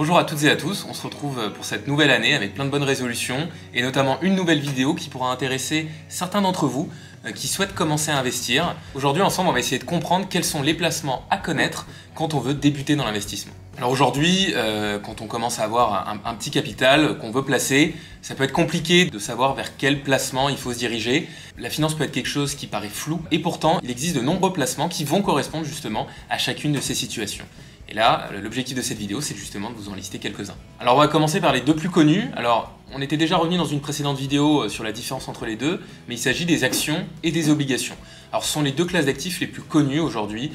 Bonjour à toutes et à tous, on se retrouve pour cette nouvelle année avec plein de bonnes résolutions et notamment une nouvelle vidéo qui pourra intéresser certains d'entre vous qui souhaitent commencer à investir. Aujourd'hui ensemble on va essayer de comprendre quels sont les placements à connaître quand on veut débuter dans l'investissement. Alors aujourd'hui, quand on commence à avoir un petit capital qu'on veut placer, ça peut être compliqué de savoir vers quel placement il faut se diriger. La finance peut être quelque chose qui paraît flou et pourtant il existe de nombreux placements qui vont correspondre justement à chacune de ces situations. Et là, l'objectif de cette vidéo, c'est justement de vous en lister quelques-uns. Alors on va commencer par les deux plus connus. Alors on était déjà revenu dans une précédente vidéo sur la différence entre les deux, mais il s'agit des actions et des obligations. Alors ce sont les deux classes d'actifs les plus connues aujourd'hui.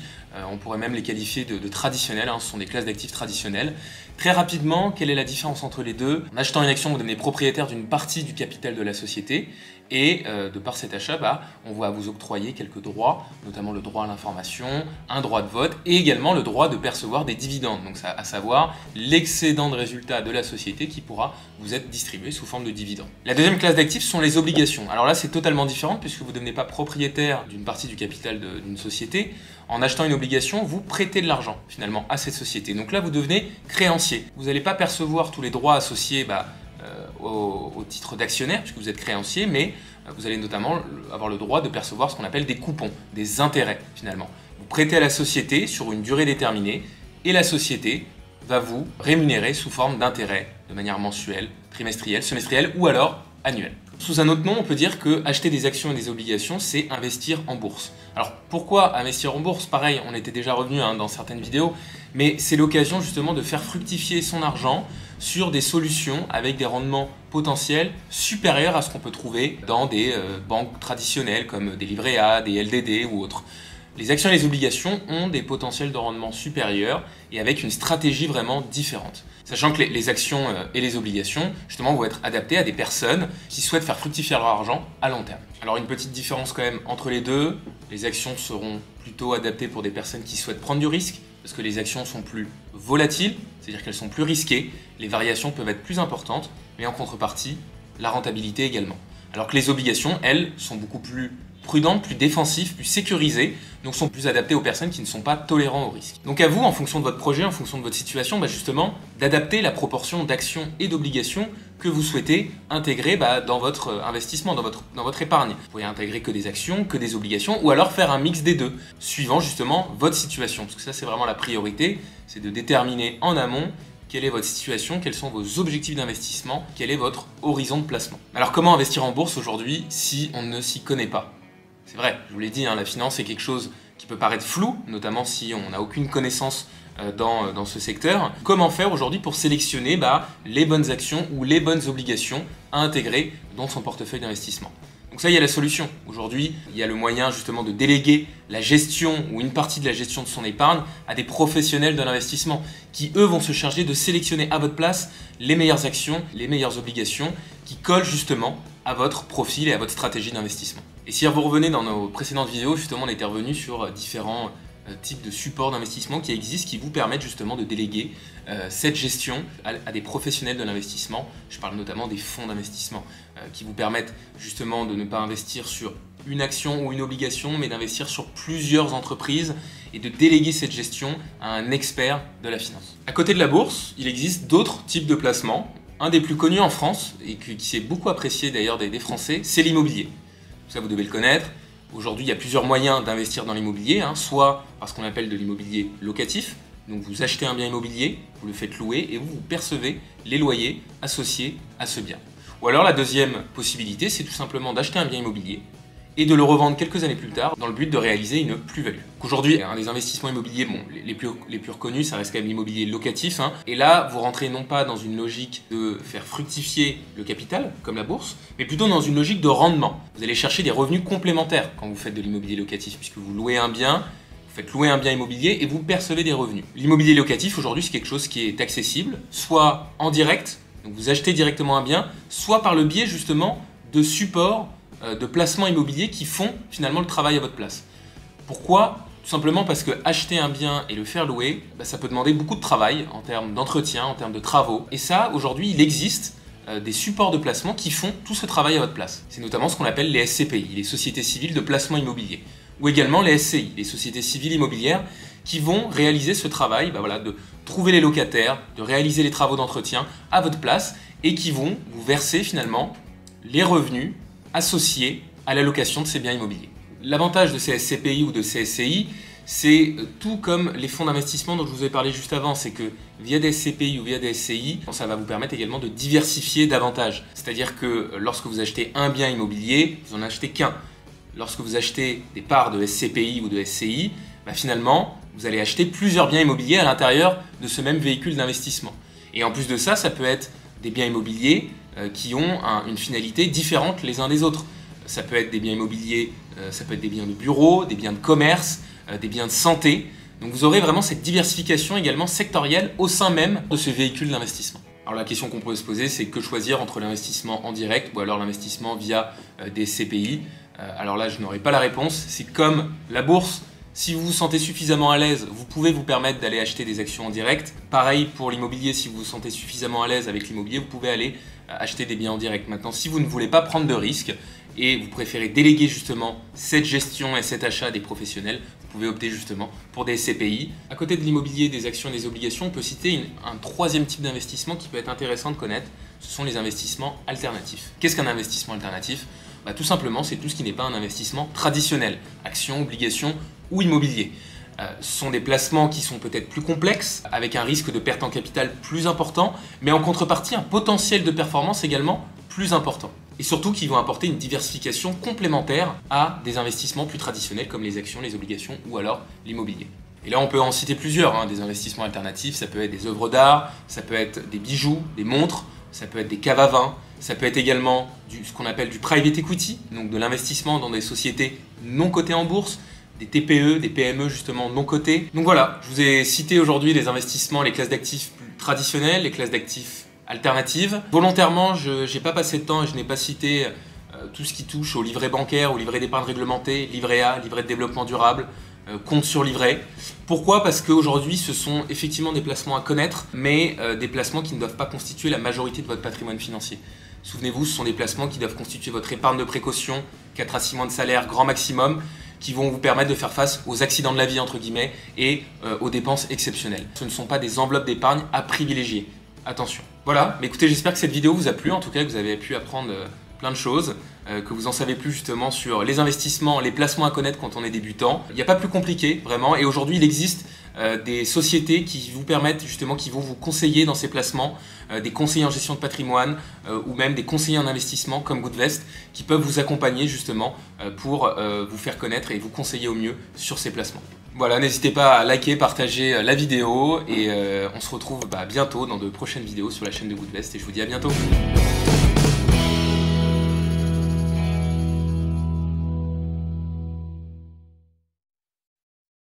On pourrait même les qualifier de traditionnelles, ce sont des classes d'actifs traditionnelles. Très rapidement, quelle est la différence entre les deux? En achetant une action, vous devenez propriétaire d'une partie du capital de la société et de par cet achat, on va vous octroyer quelques droits, notamment le droit à l'information, un droit de vote et également le droit de percevoir des dividendes, donc à savoir l'excédent de résultat de la société qui pourra vous être distribué sous forme de dividendes. La deuxième classe d'actifs sont les obligations. Alors là, c'est totalement différent puisque vous ne devenez pas propriétaire d'une partie du capital d'une société. En achetant une obligation, vous prêtez de l'argent finalement à cette société. Donc là, vous devenez créancier. Vous n'allez pas percevoir tous les droits associés au titre d'actionnaire puisque vous êtes créancier, mais vous allez notamment avoir le droit de percevoir ce qu'on appelle des coupons, des intérêts finalement. Vous prêtez à la société sur une durée déterminée et la société va vous rémunérer sous forme d'intérêts de manière mensuelle, trimestrielle, semestrielle ou alors annuelle. Sous un autre nom, on peut dire que acheter des actions et des obligations, c'est investir en bourse. Alors pourquoi investir en bourse? Pareil, on était déjà revenu dans certaines vidéos, mais c'est l'occasion justement de faire fructifier son argent sur des solutions avec des rendements potentiels supérieurs à ce qu'on peut trouver dans des banques traditionnelles comme des livrets A, des LDD ou autres. Les actions et les obligations ont des potentiels de rendement supérieurs et avec une stratégie vraiment différente. Sachant que les actions et les obligations, justement, vont être adaptées à des personnes qui souhaitent faire fructifier leur argent à long terme. Alors une petite différence quand même entre les deux, les actions seront plutôt adaptées pour des personnes qui souhaitent prendre du risque, parce que les actions sont plus volatiles, c'est-à-dire qu'elles sont plus risquées, les variations peuvent être plus importantes, mais en contrepartie, la rentabilité également. Alors que les obligations, elles, sont beaucoup plus prudentes, plus défensives, plus sécurisées, donc sont plus adaptées aux personnes qui ne sont pas tolérants au risque. Donc à vous, en fonction de votre projet, en fonction de votre situation, justement, d'adapter la proportion d'actions et d'obligations que vous souhaitez intégrer dans votre investissement, dans votre épargne. Vous pouvez intégrer que des actions, que des obligations, ou alors faire un mix des deux, suivant justement votre situation. Parce que ça, c'est vraiment la priorité, c'est de déterminer en amont quelle est votre situation, quels sont vos objectifs d'investissement, quel est votre horizon de placement. Alors comment investir en bourse aujourd'hui si on ne s'y connaît pas? C'est vrai, je vous l'ai dit, la finance est quelque chose qui peut paraître flou, notamment si on n'a aucune connaissance dans ce secteur. Comment faire aujourd'hui pour sélectionner les bonnes actions ou les bonnes obligations à intégrer dans son portefeuille d'investissement? Donc ça, il y a la solution. Aujourd'hui, il y a le moyen justement de déléguer la gestion ou une partie de la gestion de son épargne à des professionnels de l'investissement qui, eux, vont se charger de sélectionner à votre place les meilleures actions, les meilleures obligations qui collent justement à votre profil et à votre stratégie d'investissement. Et si vous revenez dans nos précédentes vidéos, justement, on était revenu sur différents types de supports d'investissement qui existent, qui vous permettent justement de déléguer cette gestion à des professionnels de l'investissement. Je parle notamment des fonds d'investissement qui vous permettent justement de ne pas investir sur une action ou une obligation, mais d'investir sur plusieurs entreprises et de déléguer cette gestion à un expert de la finance. À côté de la bourse, il existe d'autres types de placements. Un des plus connus en France et qui est beaucoup apprécié d'ailleurs des Français, c'est l'immobilier. Ça, vous devez le connaître. Aujourd'hui, il y a plusieurs moyens d'investir dans l'immobilier, soit par ce qu'on appelle de l'immobilier locatif. Donc vous achetez un bien immobilier, vous le faites louer et vous percevez les loyers associés à ce bien. Ou alors la deuxième possibilité, c'est tout simplement d'acheter un bien immobilier et de le revendre quelques années plus tard dans le but de réaliser une plus-value. Aujourd'hui, un des investissements immobiliers, les plus reconnus, ça reste quand même l'immobilier locatif. Et là, vous rentrez non pas dans une logique de faire fructifier le capital, comme la bourse, mais plutôt dans une logique de rendement. Vous allez chercher des revenus complémentaires quand vous faites de l'immobilier locatif, puisque vous louez un bien, vous faites louer un bien immobilier et vous percevez des revenus. L'immobilier locatif, aujourd'hui, c'est quelque chose qui est accessible, soit en direct, donc vous achetez directement un bien, soit par le biais justement de supports de placements immobiliers qui font finalement le travail à votre place. Pourquoi? Tout simplement parce que acheter un bien et le faire louer, ça peut demander beaucoup de travail en termes d'entretien, en termes de travaux. Et ça, aujourd'hui, il existe des supports de placement qui font tout ce travail à votre place. C'est notamment ce qu'on appelle les SCPI, les sociétés civiles de placement immobilier, ou également les SCI, les sociétés civiles immobilières, qui vont réaliser ce travail de trouver les locataires, de réaliser les travaux d'entretien à votre place et qui vont vous verser finalement les revenus associés à la location de ces biens immobiliers. L'avantage de ces SCPI ou de ces SCI, c'est tout comme les fonds d'investissement dont je vous ai parlé juste avant, c'est que via des SCPI ou via des SCI, ça va vous permettre également de diversifier davantage. C'est-à-dire que lorsque vous achetez un bien immobilier, vous n'en achetez qu'un. Lorsque vous achetez des parts de SCPI ou de SCI, finalement, vous allez acheter plusieurs biens immobiliers à l'intérieur de ce même véhicule d'investissement. Et en plus de ça, ça peut être des biens immobiliers qui ont une finalité différente les uns des autres. Ça peut être des biens immobiliers, ça peut être des biens de bureau, des biens de commerce, des biens de santé. Donc vous aurez vraiment cette diversification également sectorielle au sein même de ce véhicule d'investissement. Alors la question qu'on peut se poser, c'est que choisir entre l'investissement en direct ou alors l'investissement via des CPI. Alors là, je n'aurai pas la réponse. C'est comme la bourse. Si vous vous sentez suffisamment à l'aise, vous pouvez vous permettre d'aller acheter des actions en direct. Pareil pour l'immobilier, si vous vous sentez suffisamment à l'aise avec l'immobilier, vous pouvez aller acheter des biens en direct. Maintenant, si vous ne voulez pas prendre de risques et vous préférez déléguer justement cette gestion et cet achat à des professionnels, vous pouvez opter justement pour des SCPI. À côté de l'immobilier, des actions et des obligations, on peut citer un troisième type d'investissement qui peut être intéressant de connaître. Ce sont les investissements alternatifs. Qu'est-ce qu'un investissement alternatif ? Tout simplement, c'est tout ce qui n'est pas un investissement traditionnel, actions, obligations ou immobilier. Ce sont des placements qui sont peut-être plus complexes, avec un risque de perte en capital plus important, mais en contrepartie, un potentiel de performance également plus important. Et surtout qui vont apporter une diversification complémentaire à des investissements plus traditionnels comme les actions, les obligations ou alors l'immobilier. Et là, on peut en citer plusieurs, des investissements alternatifs. Ça peut être des œuvres d'art, ça peut être des bijoux, des montres, ça peut être des caves à vin, ça peut être également ce qu'on appelle du private equity, donc de l'investissement dans des sociétés non cotées en bourse, des TPE, des PME justement non cotées. Donc voilà, je vous ai cité aujourd'hui les investissements, les classes d'actifs plus traditionnelles, les classes d'actifs alternatives. Volontairement, je n'ai pas passé de temps et je n'ai pas cité tout ce qui touche au livret bancaire, au livret d'épargne réglementé, livret A, livret de développement durable, compte sur livret. Pourquoi ? Parce qu'aujourd'hui, ce sont effectivement des placements à connaître, mais des placements qui ne doivent pas constituer la majorité de votre patrimoine financier. Souvenez-vous, ce sont des placements qui doivent constituer votre épargne de précaution, 4 à 6 mois de salaire grand maximum, qui vont vous permettre de faire face aux accidents de la vie, entre guillemets, et aux dépenses exceptionnelles. Ce ne sont pas des enveloppes d'épargne à privilégier. Attention. Voilà, mais écoutez, j'espère que cette vidéo vous a plu, en tout cas que vous avez pu apprendre plein de choses, que vous en savez plus justement sur les investissements, les placements à connaître quand on est débutant. Il n'y a pas plus compliqué, vraiment, et aujourd'hui il existe des sociétés qui vous permettent justement, qui vont vous conseiller dans ces placements, des conseillers en gestion de patrimoine ou même des conseillers en investissement comme Goodvest qui peuvent vous accompagner justement pour vous faire connaître et vous conseiller au mieux sur ces placements. Voilà, n'hésitez pas à liker, partager la vidéo et on se retrouve bientôt dans de prochaines vidéos sur la chaîne de Goodvest et je vous dis à bientôt.